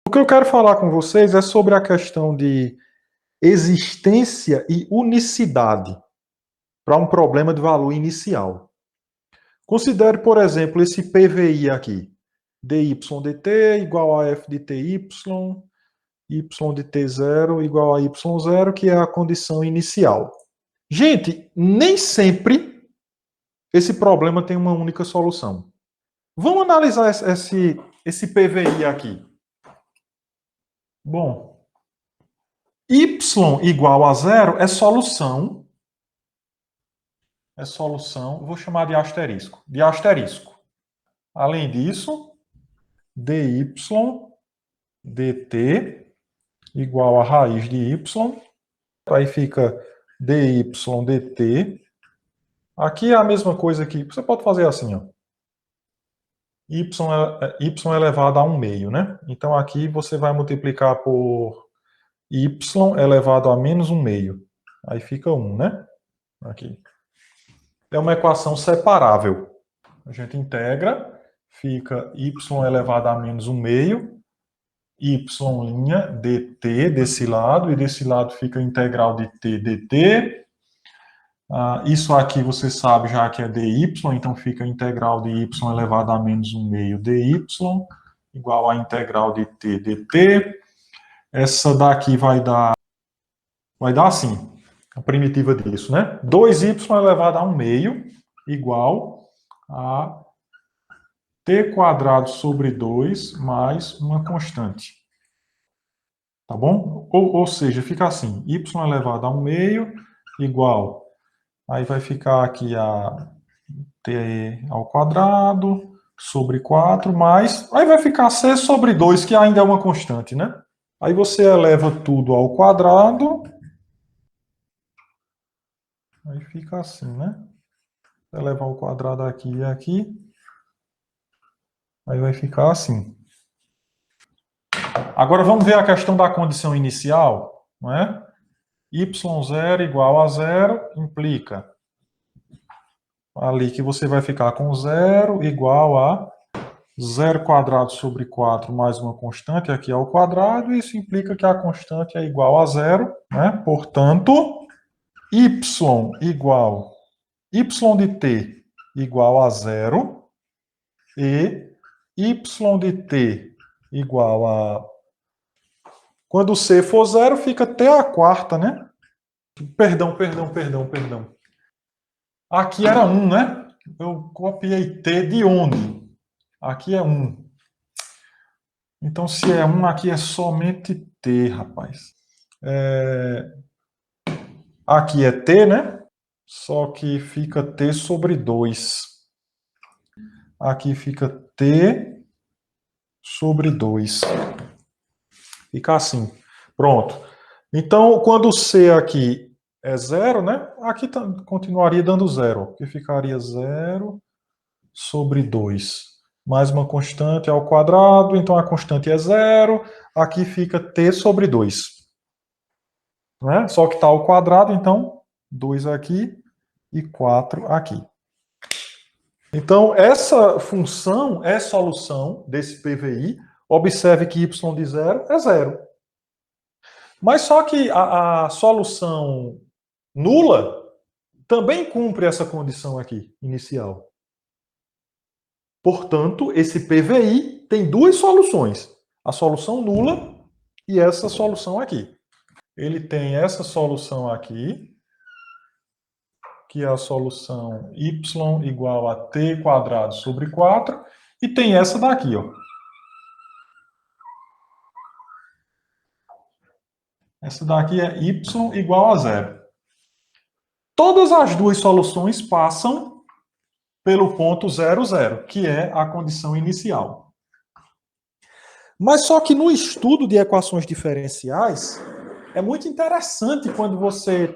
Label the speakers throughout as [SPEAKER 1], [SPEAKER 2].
[SPEAKER 1] O que eu quero falar com vocês é sobre a questão de existência e unicidade para um problema de valor inicial. Considere, por exemplo, esse PVI aqui. dy dt igual a f de ty, y de t0 igual a y0, que é a condição inicial. Gente, nem sempre esse problema tem uma única solução. Vamos analisar esse PVI aqui. Bom, y igual a zero é solução, vou chamar de asterisco, Além disso, dy dt igual a raiz de y, aí fica dy dt. Aqui é a mesma coisa que você pode fazer assim, ó. Y elevado a 1 meio, né? Então aqui você vai multiplicar por y elevado a menos 1 meio. Aí fica 1, né? Aqui. É uma equação separável. A gente integra, fica y elevado a menos 1 meio, y' dt desse lado, e desse lado fica a integral de t dt. Isso aqui você sabe já que é dy, então fica a integral de y elevado a menos 1 meio dy, igual a integral de t dt. Essa daqui vai dar assim, a primitiva disso, né? 2y elevado a 1 meio igual a t quadrado sobre 2 mais uma constante. Tá bom? Ou seja, fica assim, y elevado a 1 meio igual, aí vai ficar aqui a t ao quadrado sobre 4 mais, aí vai ficar c sobre 2, que ainda é uma constante, né? Aí você eleva tudo ao quadrado, aí fica assim, né? Elevar ao quadrado aqui e aqui, aí vai ficar assim. Agora vamos ver a questão da condição inicial, não é? y0 igual a 0 implica ali que você vai ficar com 0 igual a 0 quadrado sobre 4 mais uma constante aqui ao quadrado, e isso implica que a constante é igual a 0, né? Portanto, y de t igual a 0 e y de t igual a... Quando c for 0, fica t à quarta, né? Perdão. Aqui era 1, né? Eu copiei t de onde? Aqui é 1. Então, se é 1, aqui é somente t, rapaz. Aqui é t, né? Só que fica t sobre 2. Aqui fica t sobre 2. Fica assim. Pronto. Então, quando c aqui é 0, né? Aqui continuaria dando 0, que ficaria 0 sobre 2. Mais uma constante ao quadrado, então a constante é 0. Aqui fica t sobre 2. Né? Só que está ao quadrado, então 2 aqui e 4 aqui. Então, essa função é solução desse PVI. Observe que y de 0 é 0. Mas só que a solução nula também cumpre essa condição aqui, inicial. Portanto, esse PVI tem duas soluções. A solução nula e essa solução aqui. Ele tem essa solução aqui, que é a solução y igual a t quadrado sobre 4, e tem essa daqui, ó. Essa daqui é y igual a 0. Todas as duas soluções passam pelo ponto 0, 0, que é a condição inicial. Mas só que no estudo de equações diferenciais, é muito interessante quando você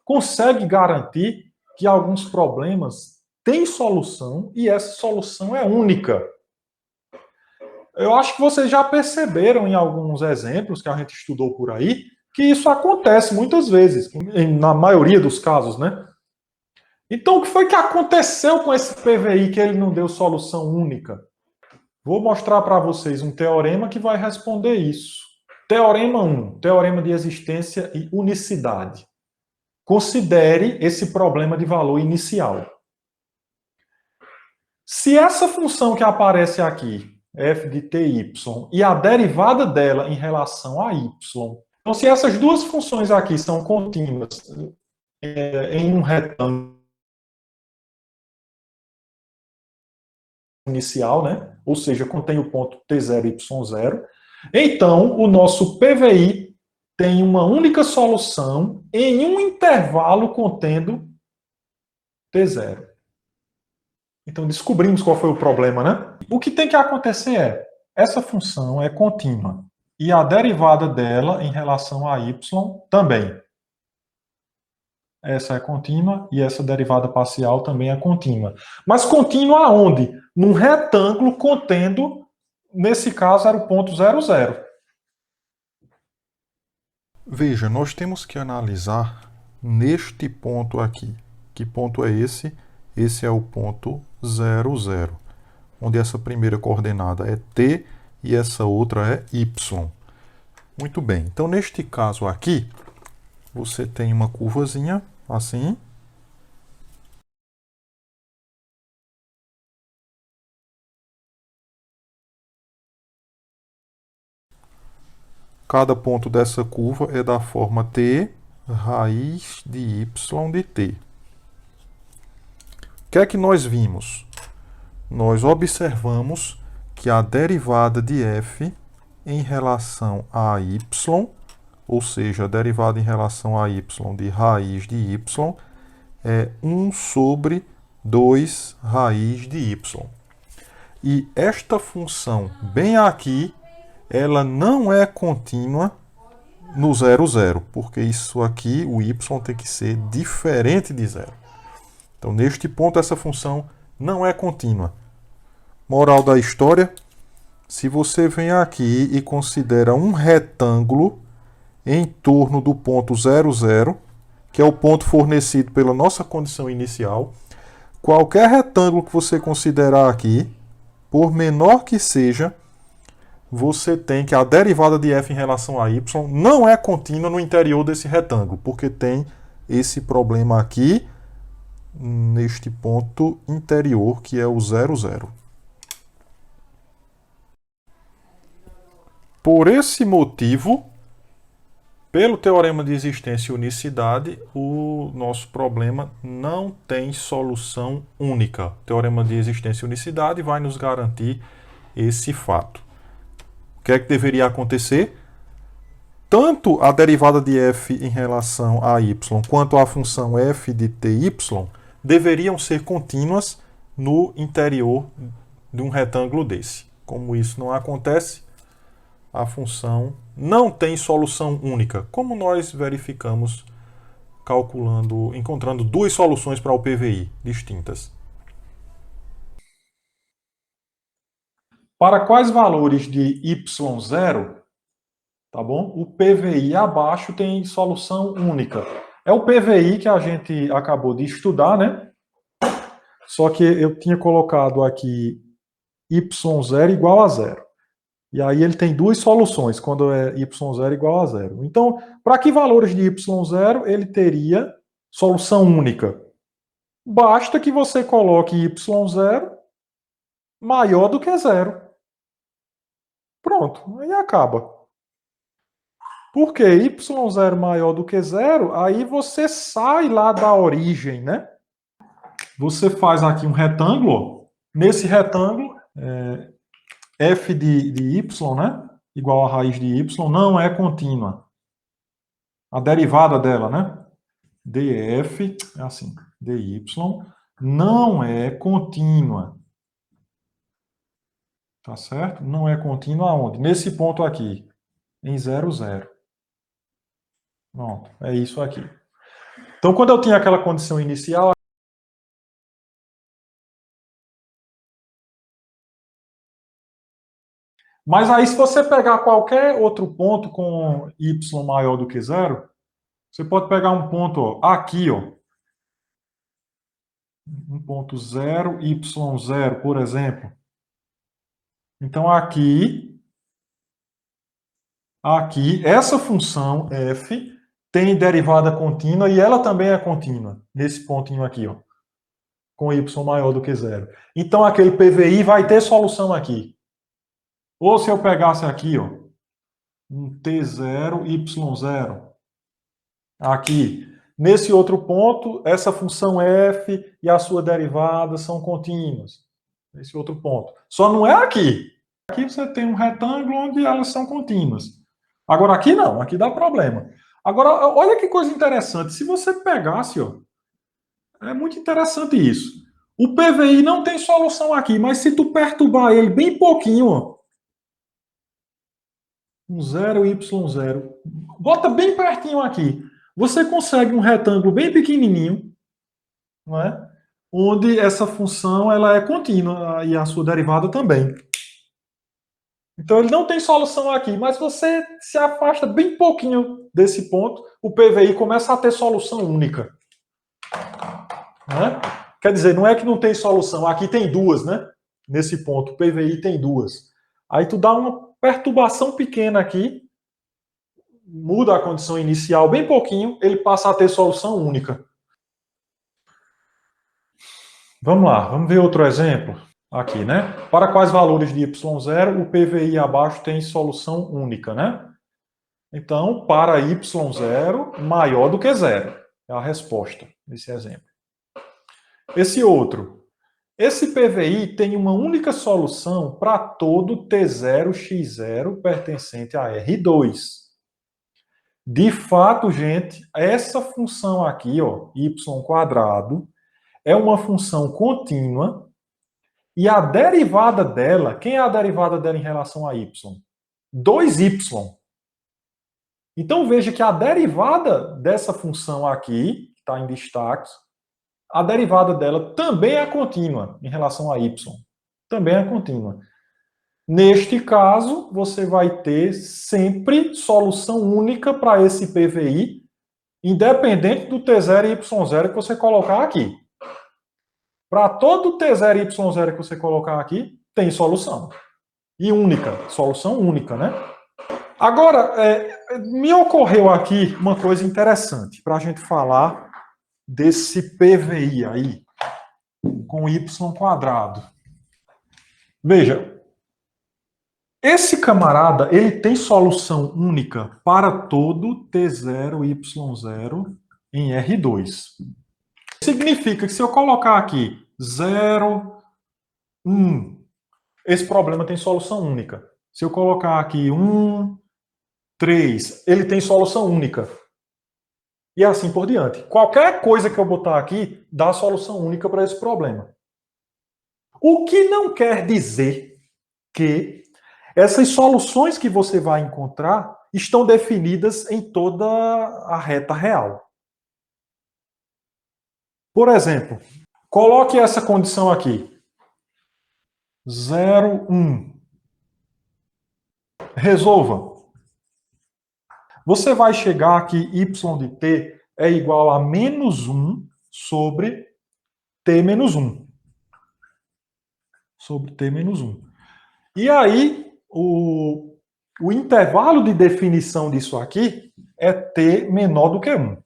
[SPEAKER 1] consegue garantir que alguns problemas têm solução e essa solução é única. Eu acho que vocês já perceberam em alguns exemplos que a gente estudou por aí, que isso acontece muitas vezes, na maioria dos casos, né? Então, o que foi que aconteceu com esse PVI que ele não deu solução única? Vou mostrar para vocês um teorema que vai responder isso. Teorema 1, teorema de existência e unicidade. Considere esse problema de valor inicial. Se essa função que aparece aqui, f de ty, e a derivada dela em relação a y, então se essas duas funções aqui são contínuas em um retângulo inicial, né? Ou seja, contém o ponto t0 e y0, então o nosso PVI tem uma única solução em um intervalo contendo t0. Então descobrimos qual foi o problema, né? O que tem que acontecer é, essa função é contínua e a derivada dela em relação a y também. Essa é contínua e essa derivada parcial também é contínua. Mas contínua aonde? Num retângulo contendo, nesse caso, era o ponto 0, 0.
[SPEAKER 2] Veja, nós temos que analisar neste ponto aqui. Que ponto é esse? Esse é o ponto 0, 0, onde essa primeira coordenada é t e essa outra é y. Muito bem, então neste caso aqui, você tem uma curvazinha assim. Cada ponto dessa curva é da forma t raiz de y de t. O que é que nós vimos? Nós observamos que a derivada de f em relação a y, ou seja, a derivada em relação a y de raiz de y, é 1 sobre 2 raiz de y. E esta função bem aqui, ela não é contínua no 0, 0, porque isso aqui, o y tem que ser diferente de 0. Então, neste ponto, essa função não é contínua. Moral da história, se você vem aqui e considera um retângulo em torno do ponto 0, 0, que é o ponto fornecido pela nossa condição inicial, qualquer retângulo que você considerar aqui, por menor que seja, você tem que a derivada de f em relação a y não é contínua no interior desse retângulo, porque tem esse problema aqui, neste ponto interior, que é o 0, 0. Por esse motivo, pelo teorema de existência e unicidade, o nosso problema não tem solução única. O teorema de existência e unicidade vai nos garantir esse fato. O que é que deveria acontecer? Tanto a derivada de f em relação a y quanto a função f de ty deveriam ser contínuas no interior de um retângulo desse. Como isso não acontece, a função não tem solução única, como nós verificamos encontrando duas soluções para o PVI distintas.
[SPEAKER 1] Para quais valores de y0, tá bom? O PVI abaixo tem solução única. É o PVI que a gente acabou de estudar, né? Só que eu tinha colocado aqui y0 igual a 0. E aí ele tem duas soluções quando é y0 igual a 0. Então, para que valores de y0 ele teria solução única? Basta que você coloque y0 maior do que 0. Pronto, aí acaba. Porque y0 maior do que 0, aí você sai lá da origem, né? Você faz aqui um retângulo. Nesse retângulo, f de y, né? Igual a raiz de y, não é contínua. A derivada dela, né? df, é assim, dy, não é contínua. Tá certo? Não é contínua aonde? Nesse ponto aqui, em 0, 0. Pronto, é isso aqui. Então, quando eu tinha aquela condição inicial, mas aí se você pegar qualquer outro ponto com y maior do que 0, você pode pegar um ponto ó, aqui, ó, um ponto 0, y0, por exemplo. Então, aqui, essa função f tem derivada contínua e ela também é contínua, nesse pontinho aqui, ó, com y maior do que zero. Então, aquele PVI vai ter solução aqui. Ou se eu pegasse aqui, ó, um T0, Y0, aqui, nesse outro ponto, essa função f e a sua derivada são contínuas. Nesse outro ponto. Só não é aqui. Aqui você tem um retângulo onde elas são contínuas. Agora aqui não, aqui dá problema. Agora, olha que coisa interessante. Se você pegasse, ó, é muito interessante isso. O PVI não tem solução aqui, mas se tu perturbar ele bem pouquinho, ó, um 0, y0, bota bem pertinho aqui, você consegue um retângulo bem pequenininho, não é? Onde essa função ela é contínua e a sua derivada também. Então ele não tem solução aqui, mas você se afasta bem pouquinho desse ponto, o PVI começa a ter solução única. Né? Quer dizer, não é que não tem solução, aqui tem duas, né? Nesse ponto, o PVI tem duas. Aí tu dá uma perturbação pequena aqui, muda a condição inicial bem pouquinho, ele passa a ter solução única. Vamos lá, vamos ver outro exemplo. Aqui, né? Para quais valores de y0 o PVI abaixo tem solução única, né? Então, para y0 maior do que zero. É a resposta desse exemplo. Esse outro. Esse PVI tem uma única solução para todo T0, X0 pertencente a R2. De fato, gente, essa função aqui, ó, y², é uma função contínua e a derivada dela, quem é a derivada dela em relação a y? 2y. Então veja que a derivada dessa função aqui, que está em destaque, a derivada dela também é contínua em relação a y. Também é contínua. Neste caso, você vai ter sempre solução única para esse PVI, independente do T0 e Y0 que você colocar aqui. Para todo T0 e Y0 que você colocar aqui, tem solução. E única, solução única, né? Agora, me ocorreu aqui uma coisa interessante para a gente falar desse PVI aí, com y². Veja, esse camarada, ele tem solução única para todo T0, Y0 em R2. Significa que se eu colocar aqui 0, 1, esse problema tem solução única. Se eu colocar aqui 1, 3, ele tem solução única. E assim por diante. Qualquer coisa que eu botar aqui dá solução única para esse problema. O que não quer dizer que essas soluções que você vai encontrar estão definidas em toda a reta real. Por exemplo, coloque essa condição aqui. 0, 1. Resolva. Você vai chegar que y de t é igual a menos 1 sobre t menos 1. Sobre t menos 1. E aí, o intervalo de definição disso aqui é t menor do que 1.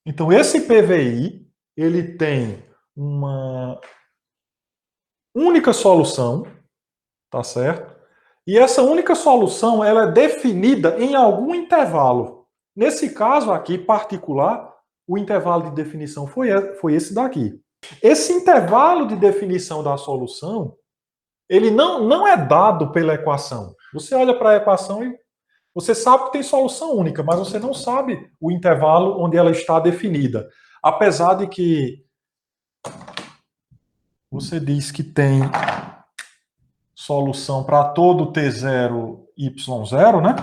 [SPEAKER 1] Então, esse PVI, ele tem uma única solução, tá certo? E essa única solução, ela é definida em algum intervalo. Nesse caso aqui, particular, o intervalo de definição foi esse daqui. Esse intervalo de definição da solução, ele não é dado pela equação. Você olha para a equação e você sabe que tem solução única, mas você não sabe o intervalo onde ela está definida. Apesar de que você diz que tem solução para todo T0, Y0, né?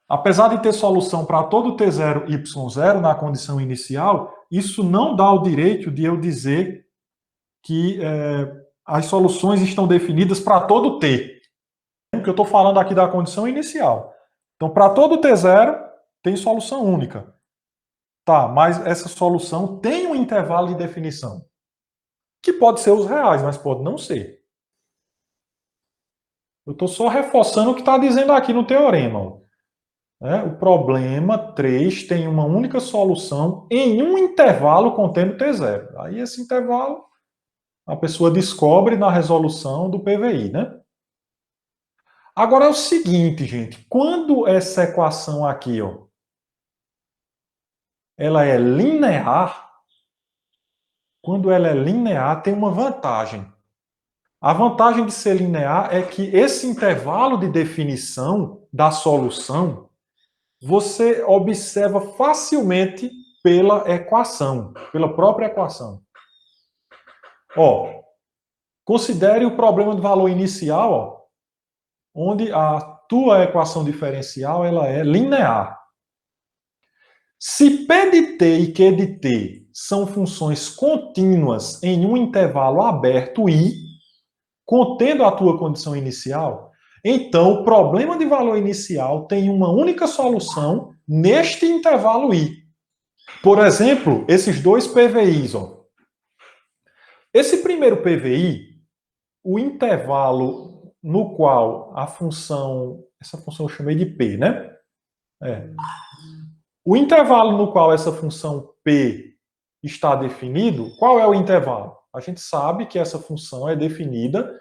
[SPEAKER 1] Apesar de ter solução para todo T0, Y0 na condição inicial, isso não dá o direito de eu dizer que as soluções estão definidas para todo T. Porque eu estou falando aqui da condição inicial. Então, para todo T0, tem solução única. Tá, mas essa solução tem um intervalo de definição. que pode ser os reais, mas pode não ser. Eu estou só reforçando o que está dizendo aqui no teorema. Ó. O problema 3 tem uma única solução em um intervalo contendo T0. Aí esse intervalo a pessoa descobre na resolução do PVI, né? Agora é o seguinte, gente, quando essa equação aqui, ó, ela é linear, quando ela é linear, tem uma vantagem. A vantagem de ser linear é que esse intervalo de definição da solução você observa facilmente pela equação, pela própria equação. Ó, considere o problema do valor inicial, ó, onde a tua equação diferencial ela é linear. Se P de t e Q de t são funções contínuas em um intervalo aberto I, contendo a tua condição inicial, então o problema de valor inicial tem uma única solução neste intervalo I. Por exemplo, esses dois PVIs. Ó. Esse primeiro PVI, o intervalo no qual a função, essa função eu chamei de P, né? O intervalo no qual essa função P está definido, qual é o intervalo? A gente sabe que essa função é definida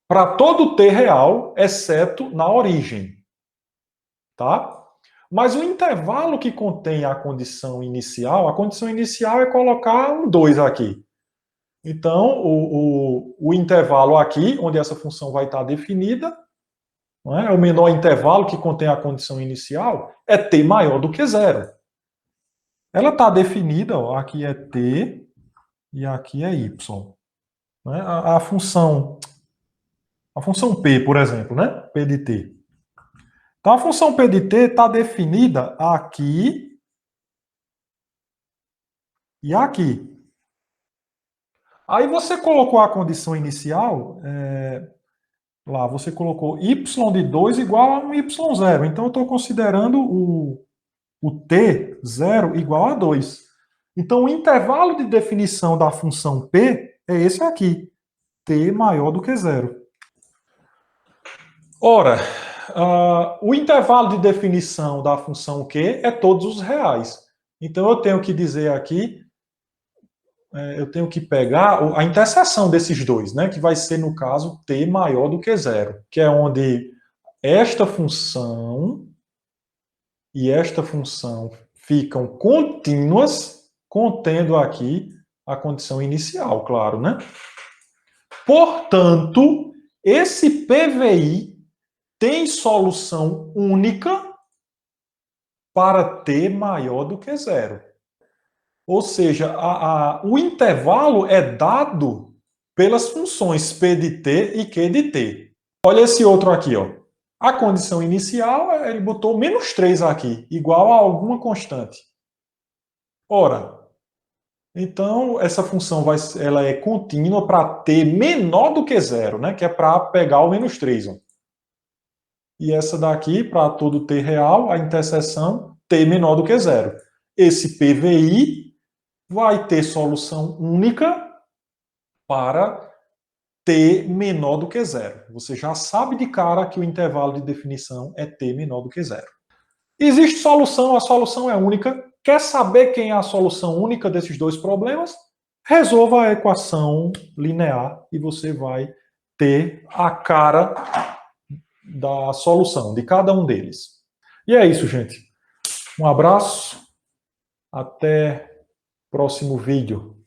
[SPEAKER 1] para todo t real, exceto na origem. Tá? Mas o intervalo que contém a condição inicial é colocar um 2 aqui. Então, o intervalo aqui, onde essa função vai estar definida, não é? O menor intervalo que contém a condição inicial é t maior do que zero. Ela está definida, ó, aqui é t e aqui é y. Não é? A função p, por exemplo, né? P de t. Então, a função p de t está definida aqui e aqui. Aí você colocou a condição inicial, lá você colocou y de 2 igual a um y0. Então, eu estou considerando o t0 igual a 2. Então, o intervalo de definição da função p é esse aqui, t maior do que zero. Ora, o intervalo de definição da função q é todos os reais. Então, eu tenho que dizer aqui, eu tenho que pegar a interseção desses dois, né? Que vai ser, no caso, t maior do que zero, que é onde esta função e esta função ficam contínuas, contendo aqui a condição inicial, claro, né? Portanto, esse PVI tem solução única para t maior do que zero. Ou seja, o intervalo é dado pelas funções p de t e q de t. Olha esse outro aqui, ó. A condição inicial, ele botou menos 3 aqui, igual a alguma constante. Ora, então essa função ela é contínua para t menor do que zero, né? Que é para pegar o menos 3. Ó. E essa daqui, para todo t real, a interseção t menor do que zero. Esse PVI vai ter solução única para t menor do que zero. Você já sabe de cara que o intervalo de definição é t menor do que zero. Existe solução, a solução é única. Quer saber quem é a solução única desses dois problemas? Resolva a equação linear e você vai ter a cara da solução de cada um deles. E é isso, gente. Um abraço. Até próximo vídeo.